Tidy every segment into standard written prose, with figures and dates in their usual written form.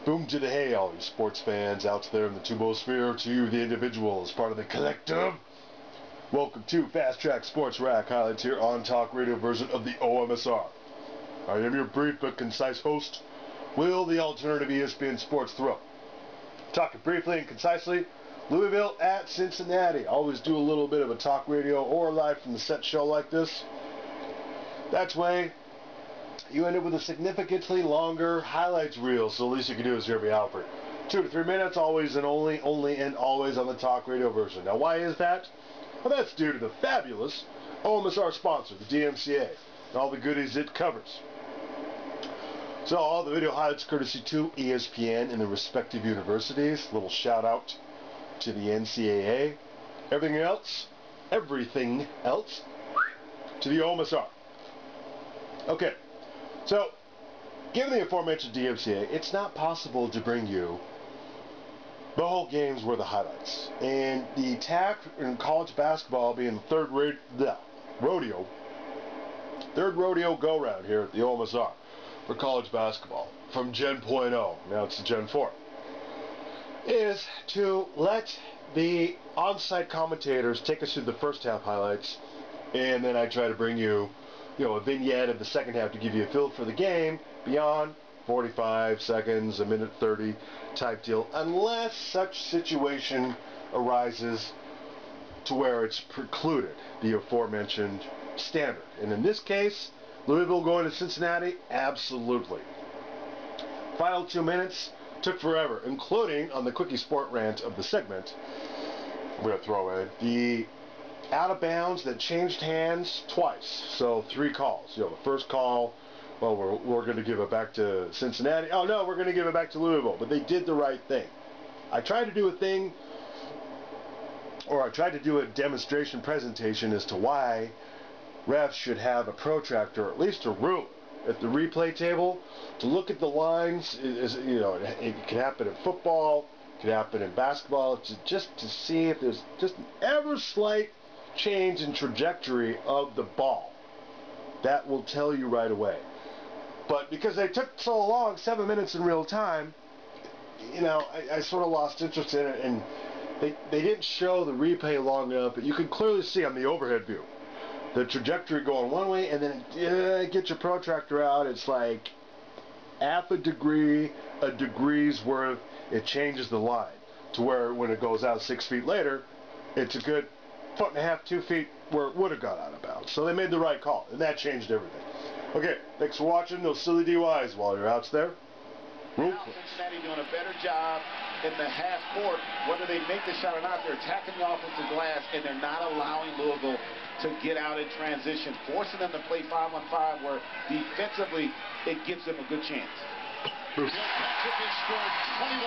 Boom to the hay, all you sports fans out there in the tubosphere, to you, the individuals, part of the collective. Welcome to Fast Track Sports Rack highlights here on Talk Radio version of the OMSR. I am your brief but concise host, Will, the alternative ESPN Sports Thrill. Talking briefly and concisely, Louisville at Cincinnati. Always do a little bit of a talk radio or live from the set show like this. That's way you end up with a significantly longer highlights reel, so the least you can do is hear me out for 2 to 3 minutes, always and only and always on the talk radio version. Now, why is that? Well, that's due to the fabulous OMSR sponsor, the DMCA, and all the goodies it covers. So, all the video highlights courtesy to ESPN and the respective universities. Little shout out to the NCAA. Everything else to the OMSR. Okay. So, given the aforementioned DMCA, it's not possible to bring you the whole game's worth of highlights. And the tack in college basketball being the third rodeo go-round here at the OMSR for college basketball from Gen .0, now it's the Gen 4, is to let the on-site commentators take us through the first half highlights, and then I try to bring you a vignette of the second half to give you a feel for the game beyond 45 seconds, a minute 30 type deal, unless such situation arises to where it's precluded, the aforementioned standard. And in this case, Louisville going to Cincinnati, absolutely. Final 2 minutes took forever, including on the quickie sport rant of the segment. I'm going to throw in the out of bounds that changed hands twice, so 3 calls. The first call, well, we're going to give it back to Cincinnati. Oh no, we're going to give it back to Louisville. But they did the right thing. I tried to do a demonstration presentation as to why refs should have a protractor, or at least a ruler, at the replay table to look at the lines. It can happen in football, it can happen in basketball, just to see if there's just an ever slight change in trajectory of the ball. That will tell you right away. But because they took so long, 7 minutes in real time, I sort of lost interest in it, and they didn't show the replay long enough, but you can clearly see on the overhead view the trajectory going one way, and then get your protractor out, it's like half a degree's worth, it changes the line to where when it goes out 6 feet later, it's a good 1.5 to 2 feet where it would have got out of bounds. So they made the right call, and that changed everything. Okay, thanks for watching those silly DUIs while you're out there. Now Cincinnati doing a better job in the half court. Whether they make the shot or not, they're attacking the offensive glass, and they're not allowing Louisville to get out in transition, forcing them to play 5-on-5, where defensively it gives them a good chance. Bill Patrick has scored 21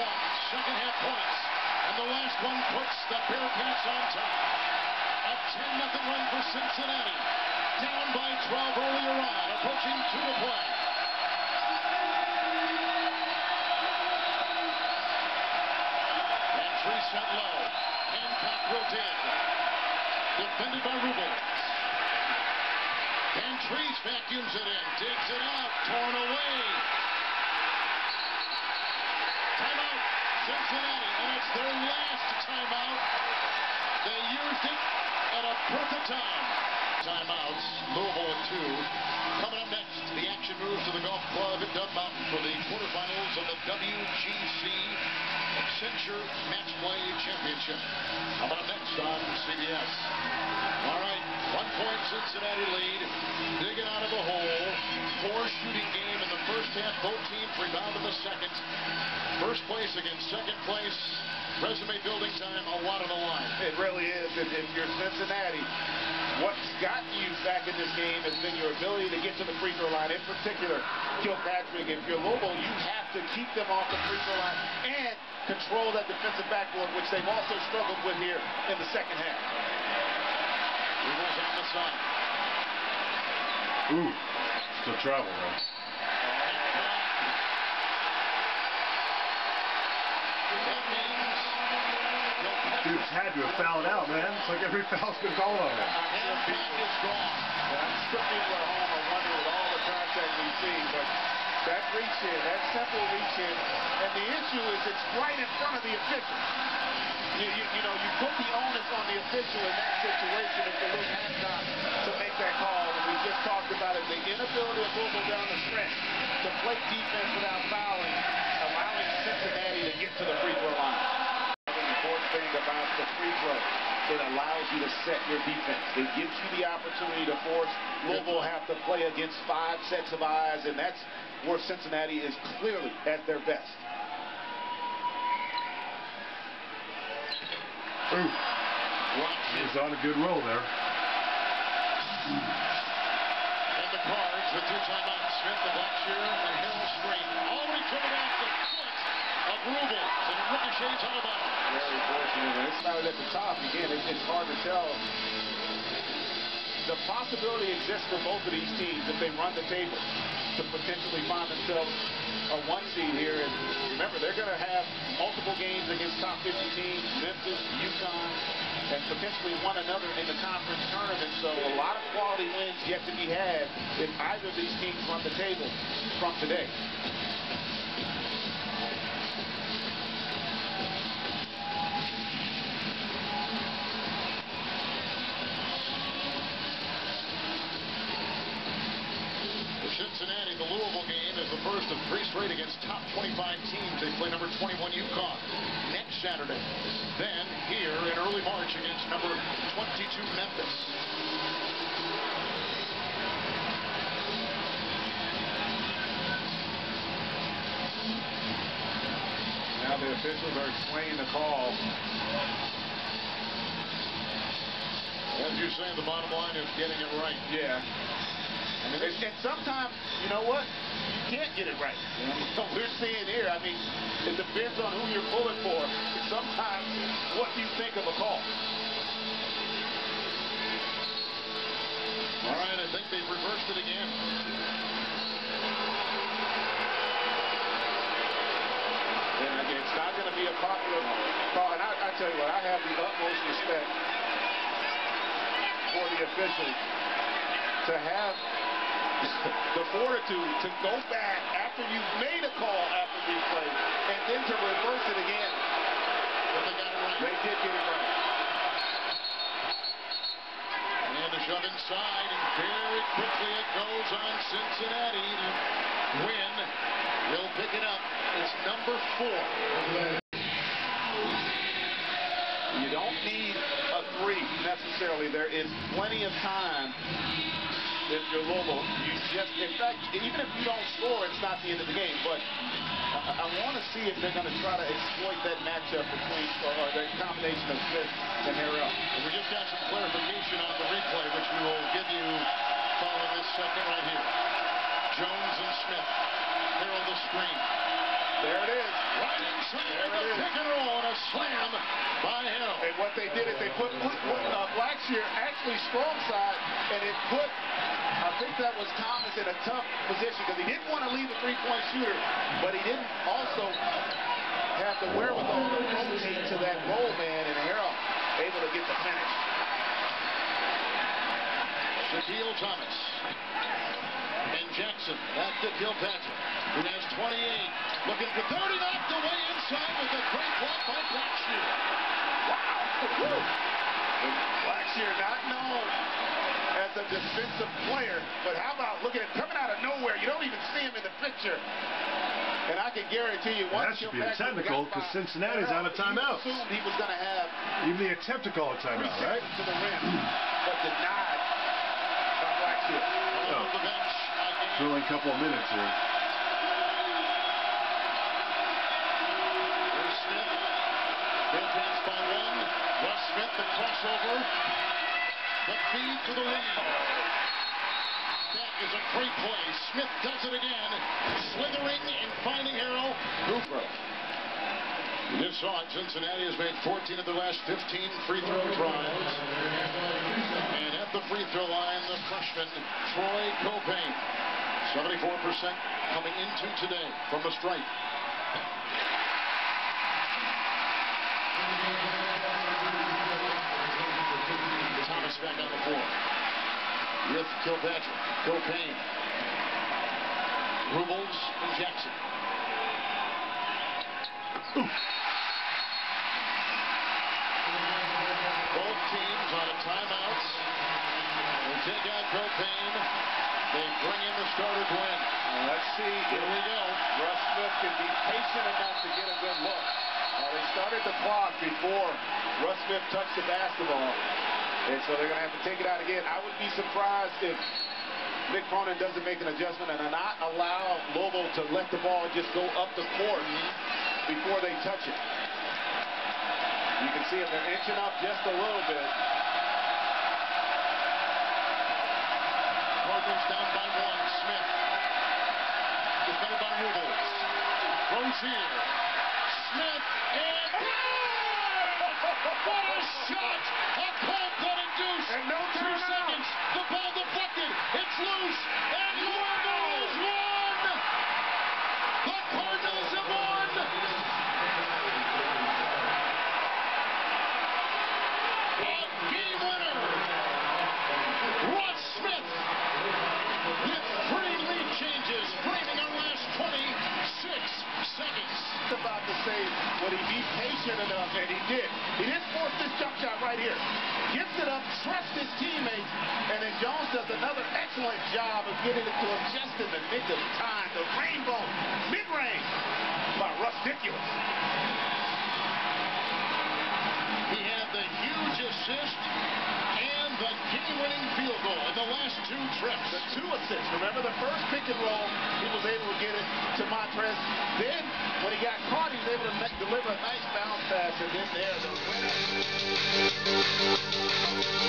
second-half points, and the last one puts the Bearcats on top. A 10-0 run for Cincinnati. Down by 12 earlier on, approaching 2 to play. And 3 set low. Hancock will dig. Defended by Rubel. And Trees vacuums it in. Digs it out. Torn away. Timeout, Cincinnati. And it's their last timeout. They used it at a perfect time. Timeouts, Louisville at 2. Coming up next, the action moves to the golf club at Dove Mountain for the quarterfinals of the WGC Accenture Match Play Championship. Coming up next on CBS. All right, 1 point Cincinnati lead. Digging out of the hole. 4 shooting game in the first half. Both teams rebound in the second. First place against second place. Resume building time, a lot on the line. It really is. If you're Cincinnati, what's gotten you back in this game has been your ability to get to the free throw line. In particular, Kilpatrick. If you're Louisville, you have to keep them off the free throw line and control that defensive backboard, which they've also struggled with here in the second half. Eagles on the side. Ooh, still travel, man. Dude had to have fouled out, man. It's like every foul's been called on him. Hancock is gone. Some people at home are wondering with all the contact we see, but That reach in, that simple reach in. And the issue is it's right in front of the official. You know, you put the onus on the official in that situation if the league has not to make that call. And we just talked about it, the inability of Louisville down the stretch to play defense without fouling, allowing Cincinnati to get to the free throw line. The important thing about the free throw, it allows you to set your defense. It gives you the opportunity to force Louisville have to play against 5 sets of eyes, and that's where Cincinnati is clearly at their best. Ooh. He's on a good roll there. And the Cards with 2 timeouts. Smith, the Blackshear, and Harrell screen. Already driven off the foot of Louisville. And it ricochets out of bounds. Very fortunate. And it's not at the top. Again, it's hard to tell. The possibility exists for both of these teams if they run the table to potentially find themselves a 1 seed here. And remember, they're going to have multiple games against top 50 teams, Memphis, UConn, and potentially one another in the conference tournament. So a lot of quality wins yet to be had if either of these teams run the table from today. Cincinnati, the Louisville game is the first of 3 straight against top 25 teams. They play number 21 UConn next Saturday. Then here in early March against number 22 Memphis. Now the officials are explaining the call. As you say, the bottom line is getting it right. Yeah. And sometimes, you know what? You can't get it right. We're seeing here, I mean, it depends on who you're pulling for. Sometimes, what do you think of a call? All right, I think they've reversed it again. And it's not going to be a popular call. And I tell you what, I have the utmost respect for the officials to have the fortitude to go back after you've made a call after replay and then to reverse it again. But they got it right. They did get it right. And the shove inside, and very quickly it goes on Cincinnati to win. He'll pick it up. It's number 4. You don't need a 3 necessarily. There is plenty of time. If you're Louisville, you just, in fact, even if you don't score, it's not the end of the game. But I want to see if they're going to try to exploit that matchup between, or the combination of Smith and Harrell. We just got some clarification on the replay, which we will give you following this second right here. Jones and Smith. Harrell the screen. There it is. Right inside the pick and roll and a slam by Harrell. And what they did is they put Blackshear actually strong side, and it put, I think that was Thomas in a tough position because he didn't want to leave a 3-point shooter, but he didn't also have the wherewithal to rotate to that roll man, and Harrell able to get the finish. Shaquille Thomas. And Jackson back to Kilpatrick, who has 28. Looking for 30, knocked away inside with a great block by Blackshear. Wow. Blackshear not known as a defensive player, but how about looking at coming out of nowhere? You don't even see him in the picture. And I can guarantee you, once that should be a technical because Cincinnati's out of timeouts. Assumed he was going to have even the attempt to call a timeout, right? To the rim, but denied by Blackshear. Oh. The bench. Still a couple of minutes here. Here's Smith. Bill pass by 1. Russ Smith, the crossover. The feed to the wing. That is a great play. Smith does it again. Slithering and finding Harrell. You just saw it. Cincinnati has made 14 of the last 15 free throw tries. And at the free throw line, the freshman, Troy Copain. 74% coming into today from the stripe. Thomas back on the floor with Kilpatrick. Copain. Rubles and Jackson. Both teams on a timeouts. They take out propane. They bring in the starter Gwen. Let's see. Here we go. Russ Smith can be patient enough to get a good look. They started the clock before Russ Smith touched the basketball. And so they're going to have to take it out again. I would be surprised if Mick Cronin doesn't make an adjustment and not allow Louisville to let the ball just go up the court before they touch it. You can see if they're inching up just a little bit. Cardinals down by 1. Smith. Defended by Rubles. Rozier. Smith and what a shot! A cold-blooded deuce. And no 2 seconds. The ball deflected. It's loose. And Louisville has won. The Cardinals have won. A game winner. Russ Smith with 3 lead changes, framing our last 26 seconds. About to say, would he be patient enough? And he did. He didn't force this jump shot right here. Gets it up, trusts his teammates, and then Jones does another excellent job of getting it to him just in the nick of time. The rainbow mid-range by Russ Ridiculous. He had the huge assist and the game-winning field goal in the last 2 trips. The 2 assists. Remember the first pick and roll, he was able to get it to Montrez. Then, when he got caught, he was able to deliver a nice bounce pass, and then there, the winner.